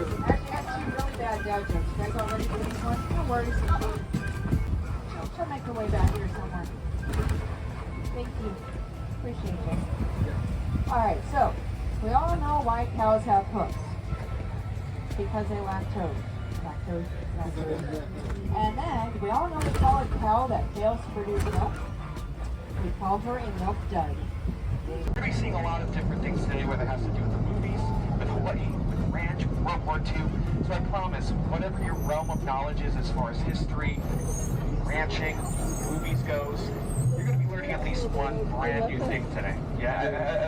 Actually, I got two really bad dad jokes. You guys all ready for these ones? No worries. She'll make her way back here somewhere. Thank you. Appreciate you. Alright, so we all know why cows have hoofs. Because they lactose. Lactose. And then we all know we call a cow that fails to produce milk. We call her a milk dud. We're going to be seeing a lot of different things today, whether it has to do with the movies, with Hawaii, with the ranch, World War II. So I promise, whatever your realm of knowledge is as far as history, ranching, movies goes, you're going to be learning at least one brand new thing today. Yeah,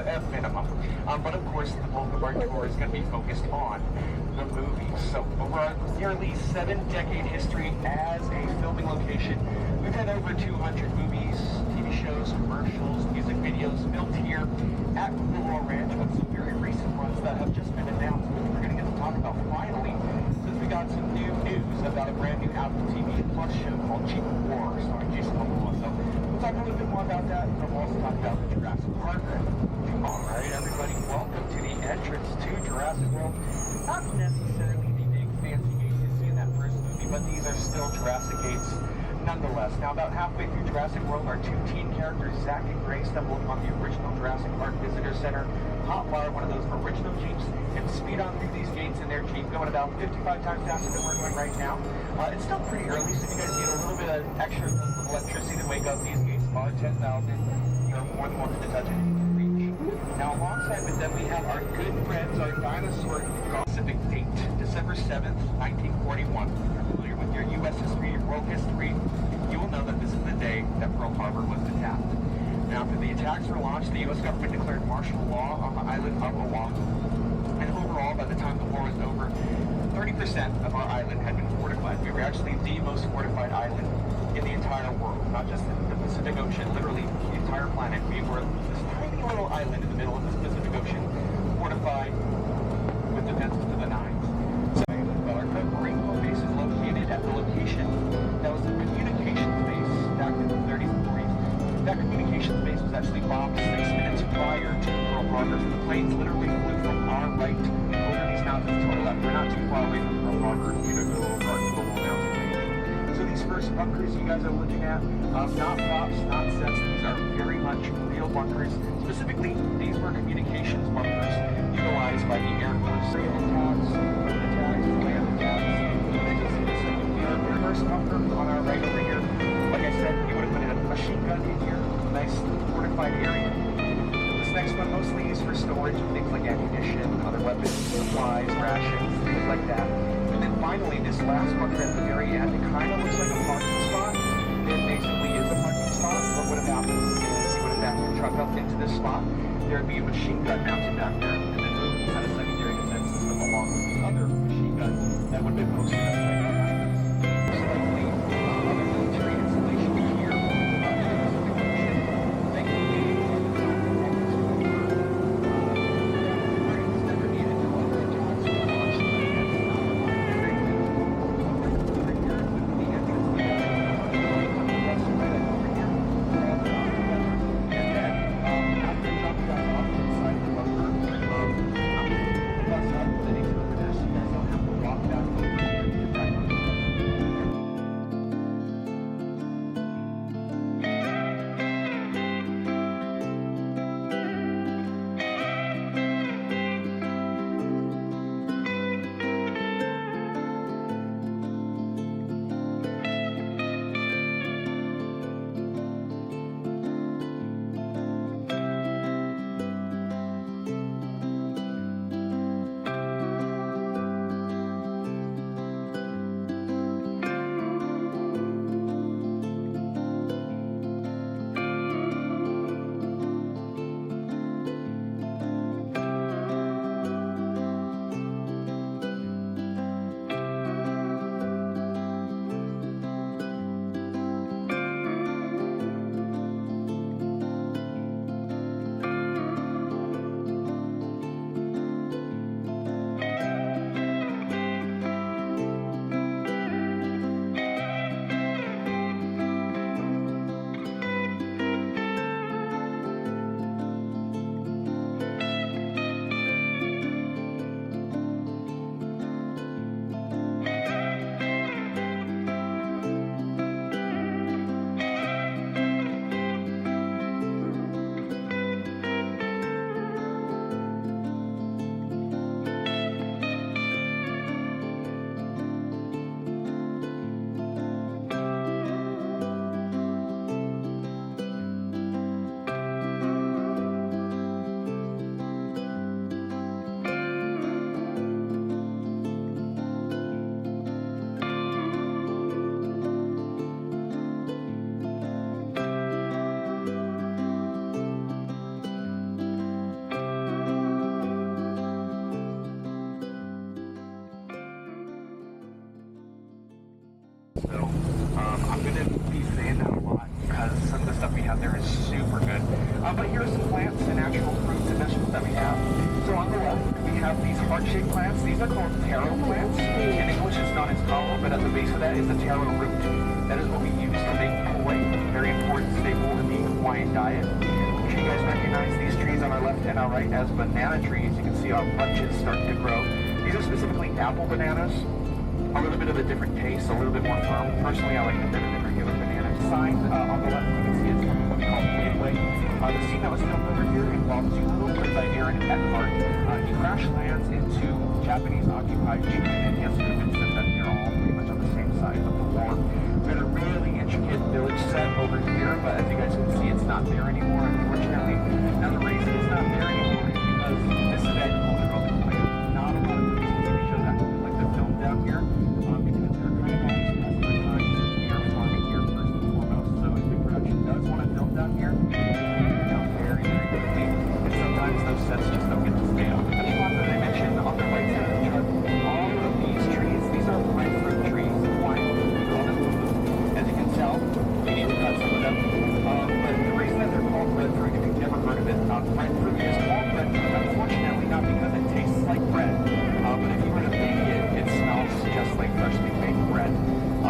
at minimum. But of course, the bulk of our tour is going to be focused on the movies. So over our nearly 7-decade history as a filming location, we've had over 200 movies, TV shows, commercials, music videos filmed here at Koalua Ranch, with some very recent ones that have just been announced, which we're going to get to talk about finally, since we got some new news about a brand new Apple TV Plus show called Chief of War, starring Jason Momoa. So we'll talk a little bit more about that, and we'll also talk about the Jurassic Park. All right, everybody, welcome to the entrance to Jurassic World. Not necessarily the big fancy gates you see in that first movie, but these are still Jurassic gates nonetheless. Now, about halfway through Jurassic World, our two teen characters, Zach and Gray, stumble upon the original Jurassic Park Visitor Center, hotwire one of those original Jeeps, and speed on through these gates in their Jeep, going about 55 times faster than we're going right now. It's still pretty early, so if you guys need a little bit of extra electricity to wake up, these gates are 10,000. You're more than welcome to touch it. Now, alongside with them, we have our good friends, our dinosaur specific date, December 7th, 1941. If you're familiar with your U.S. history, your world history, you will know that this is the day that Pearl Harbor was attacked. Now, after the attacks were launched, the U.S. government declared martial law on the island of Oahu. And overall, by the time the war was over, 30% of our island had been fortified. We were actually the most fortified island in the entire world, not just in the Pacific Ocean, literally the entire planet. We were this tiny little island in the middle of the Pacific Ocean, fortified with defenses to the nines. So, well, our Rainbow base is located at the location that was the communications base back in the 30s and 40s. That communications base was actually bombed 6 minutes prior to Pearl Harbor. So the planes literally flew from our right over these mountains to our left. We're not too far away from Pearl Harbor if you go over our global mountain range. So these first bunkers you guys are looking at, not props, not sets, these are very much real bunkers. Specifically, these were communications bunkers utilized by the Air Force. Rail attacks, road attacks, land attacks. As you see, this is the first bunker on our right over here. Like I said, you would have put a machine gun in here, nice fortified area. This next one mostly used for storage of things like ammunition, other weapons, supplies, rations, things like that. And then finally, this last bunker at the very end, it kind of looks like a parking spot. It basically is a parking spot. What would have happened is you would have backed your truck up into this spot. There would be a machine gun mounted back there, and then boom, you had a secondary defense system along with the other machine gun that would have been posted up right behind us. Most likely, other military installations here in the Pacific Ocean. Thankfully, never needed to other attacks or launch So I'm going to be saying that a lot because some of the stuff we have there is super good. But here are some plants and actual fruits and vegetables that we have. So on the left, we have these heart-shaped plants. These are called taro plants. In English, it's known as kalo, but at the base of that is the taro root. That is what we use to make poi, very important staple in the Hawaiian diet. Make sure you guys recognize these trees on our left and our right as banana trees. You can see our bunches starting to grow. These are specifically apple bananas. A little bit of a different taste, a little bit more firm. Personally, I like them better than regular bananas. Sign on the left, you can see it's from what we call Midway. The scene that was filmed over here involves Zulu, played by Aaron Eckhart. He crash lands into Japanese-occupied China, and he has to convince them that they're all pretty much on the same side of the war. We had a really intricate village set over here, but as you guys can see, it's not there anymore, unfortunately. Now, the reason it's not there anymore is because this is agricultural land. Not a lot of TV shows actually like to film down here, because they're kind of always past their time. We are farming here first and foremost, so if the production does want to film down here, they take it down very, very quickly, and sometimes those sets just don't get to stay on. The spot that I mentioned on the right side of the truck, all of these trees, these are breadfruit trees. Why? We call them boo-boos. As you can tell, we need to cut some of them. But the reason that they're called breadfruit, if you've never heard of it, breadfruit is called breadfruit, unfortunately not because it tastes like bread, but if you were to bake it, it smells just like freshly baked bread.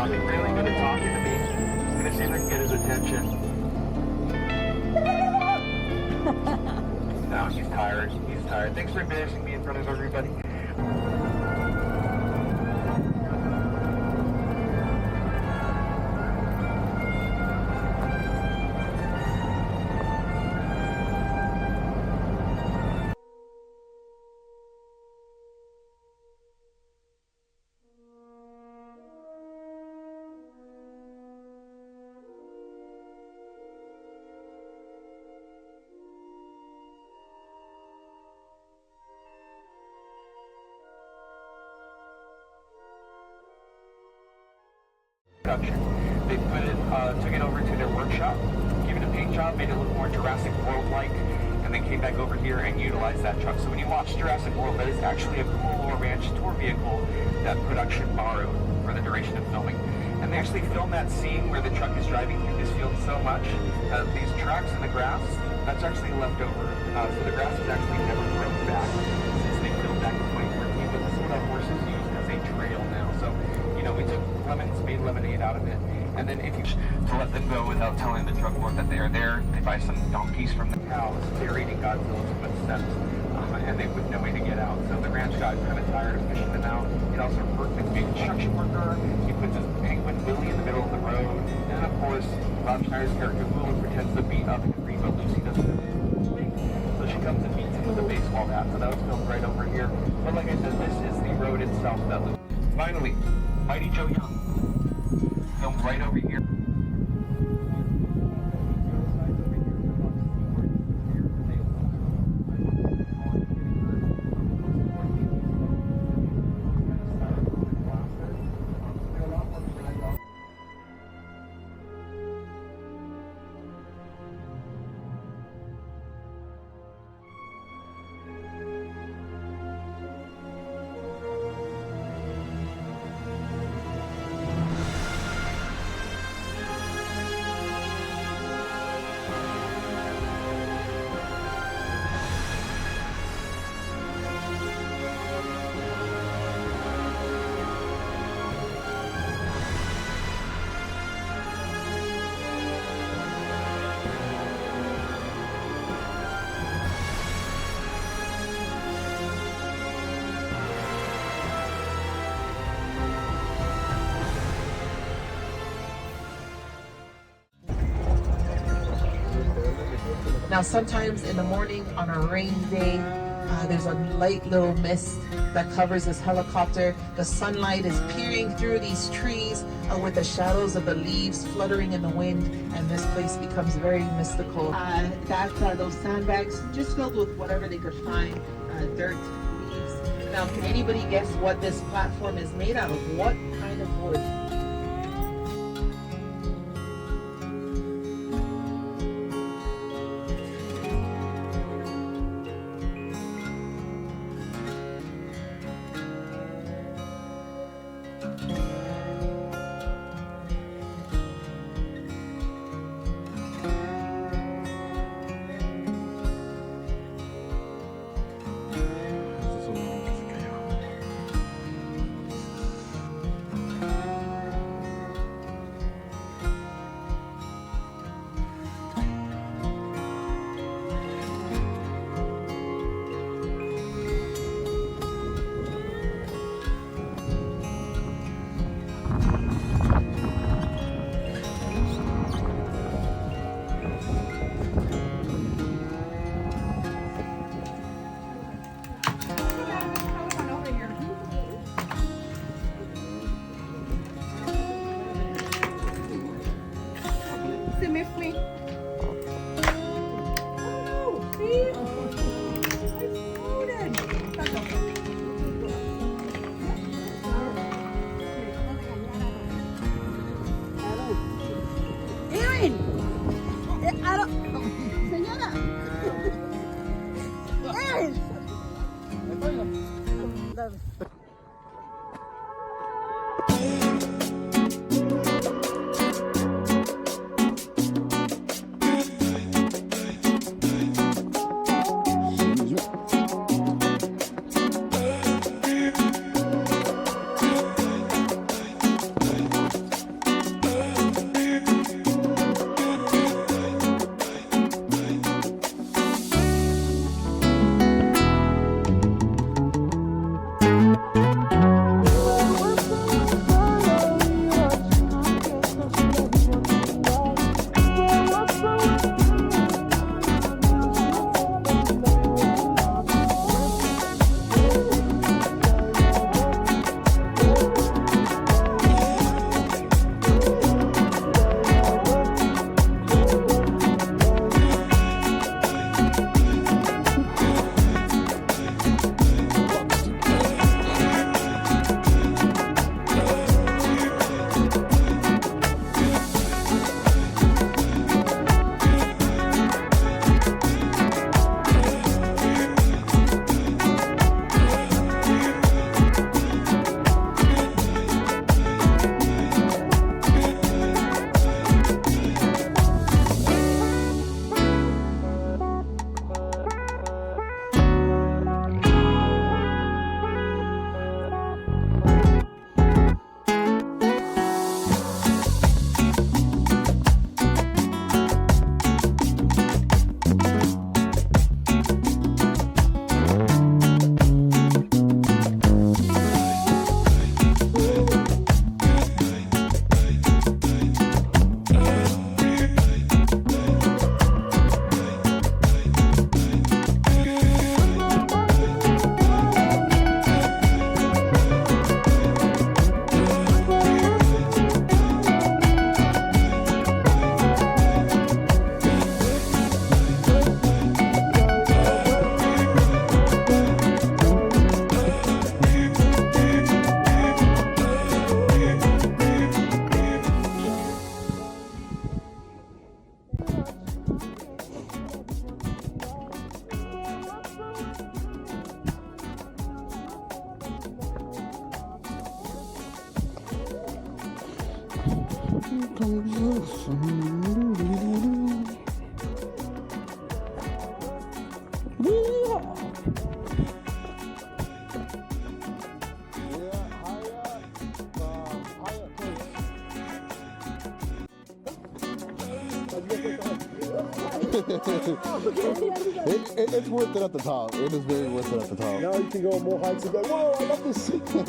They're really good at talking to me. I'm going to see if I can get his attention. No, he's tired. He's tired. Thanks for embarrassing me in front of everybody. Production. They put it, took it over to their workshop, gave it a paint job, made it look more Jurassic World-like, and then came back over here and utilized that truck. So when you watch Jurassic World, that is actually a Koalua Ranch tour vehicle that production borrowed for the duration of filming. And they actually filmed that scene where the truck is driving through this field so much that these tracks in the grass, that's actually left over. So the grass has actually never grown back since they filmed back in 2014, but this is what our horses use as a trail now. So, you know, we took lemons, made lemonade out of it, and then if you to let them go without telling the drug lord that they are there, they buy some donkeys from the cows. They're eating Godzilla's footsteps, and they with no way to get out. So the ranch got kind of tired of fishing them out. It also hurt the big construction worker. He puts his penguin Willie in the middle of the road, and then of course Rob Schneider's character Hulu pretends to beat up Henry, but Lucy doesn't really. So she comes and beats him with a baseball bat. So that was filmed right over here. But like I said, this is the road itself that Lucy. Finally, Mighty Joe Young, filmed right over here. Now sometimes in the morning on a rainy day, there's a light little mist that covers this helicopter. The sunlight is peering through these trees with the shadows of the leaves fluttering in the wind, and this place becomes very mystical. That's those sandbags just filled with whatever they could find, dirt, leaves. Now can anybody guess what this platform is made out of? What kind of wood? It's worth it at the top. It is very worth it at the top. Now you can go on more heights and go, whoa, I love this. Going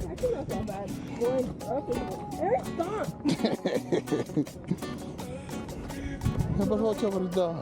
back is not that bad. Going up is Eric, stop! Chyba chodź over the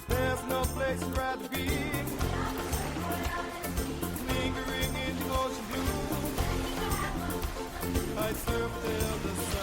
There's no place I'd rather be. still feel the same.